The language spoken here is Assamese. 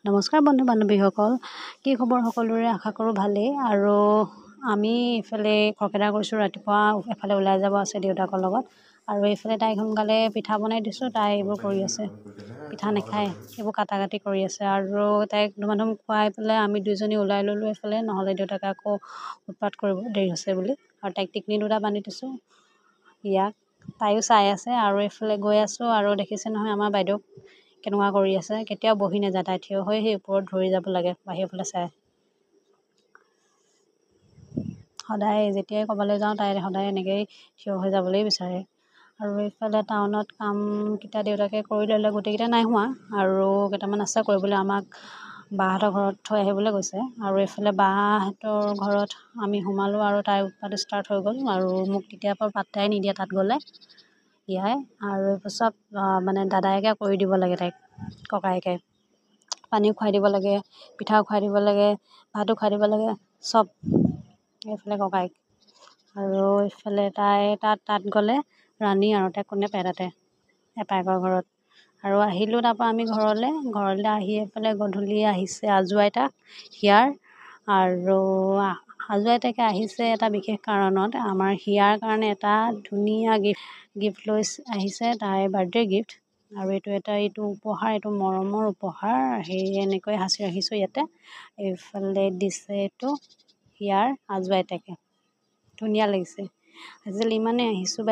নমস্কাৰ বন্ধু বান্ধৱীসকল, কি খবৰ সকলোৰে? আশা কৰোঁ ভালেই। আৰু আমি এইফালে খৰখেদা কৰিছোঁ, ৰাতিপুৱা এফালে ওলাই যাব আছে দেউতাকৰ লগত। আৰু এইফালে তাইক সোনকালে পিঠা বনাই দিছোঁ, তাই এইবোৰ কৰি আছে, পিঠা নাখায়, এইবোৰ কাটি কৰি আছে। আৰু তাইক ধুমা ধুম খুৱাই পেলাই আমি দুইজনী ওলাই ল'লোঁ এইফালে, নহ'লে দেউতাকে আকৌ উৎপাত কৰিব দেৰি হৈছে বুলি। আৰু তাইক টিকনি দুটা বান্ধি দিছোঁ ইয়াক, তাইও চাই আছে। আৰু এইফালে গৈ আছোঁ আৰু দেখিছে নহয় আমাৰ বাইদেউক কেনেকুৱা কৰি আছে, কেতিয়াও বহি নাযায়, তাই থিয় হৈ সেই ওপৰত ধৰি যাব লাগে বাহিৰৰ ফালে চাই। সদায় যেতিয়াই ক'বলৈ যাওঁ তাই সদায় এনেকৈয়ে থিয় হৈ যাবলৈ বিচাৰে। আৰু এইফালে টাউনত কামকেইটা দেউতাকে কৰি ল'লে, গোটেইকেইটা নাই হোৱা আৰু কেইটামান আছে কৰিবলৈ। আমাক বাহঁতৰ ঘৰত থৈ আহিবলৈ গৈছে। আৰু এইফালে বাহঁতৰ ঘৰত আমি সোমালোঁ আৰু তাইৰ উৎপাত ষ্টাৰ্ট হৈ গ'ল। আৰু মোক তেতিয়াৰ পৰা পাত্তাই নিদিয়ে তাত গ'লে ইয়াই। আৰু এইবোৰ চব মানে দাদায়েকে কৰি দিব লাগে তাইক, ককায়েকে পানীও খুৱাই দিব লাগে, পিঠাও খুৱাই দিব লাগে, ভাতো খুৱাই দিব লাগে, চব এইফালে ককায়েক। আৰু এইফালে তাই তাত গ'লে ৰাণী আৰু তাই কোনে পায় তাতে এপায়েকৰ ঘৰত। আৰু আহিলোঁ তাৰপৰা আমি ঘৰলৈ আহি এইফালে গধূলি আহিছে আজু আইতা হিয়াৰ। আৰু আজু আইতাকে আহিছে এটা বিশেষ কাৰণত, আমাৰ হিয়াৰ কাৰণে এটা ধুনীয়া গিফ্ট লৈ আহিছে, তাইৰ বাৰ্থডে গিফ্ট। আৰু এইটো উপহাৰ, এইটো মৰমৰ উপহাৰ। এনেকৈ সাঁচি ৰাখিছোঁ ইয়াতে। এইফালে দিছে এইটো হিয়াৰ আজু আইতাকে, ধুনীয়া লাগিছে। আজিকালি ইমানেই আহিছোঁ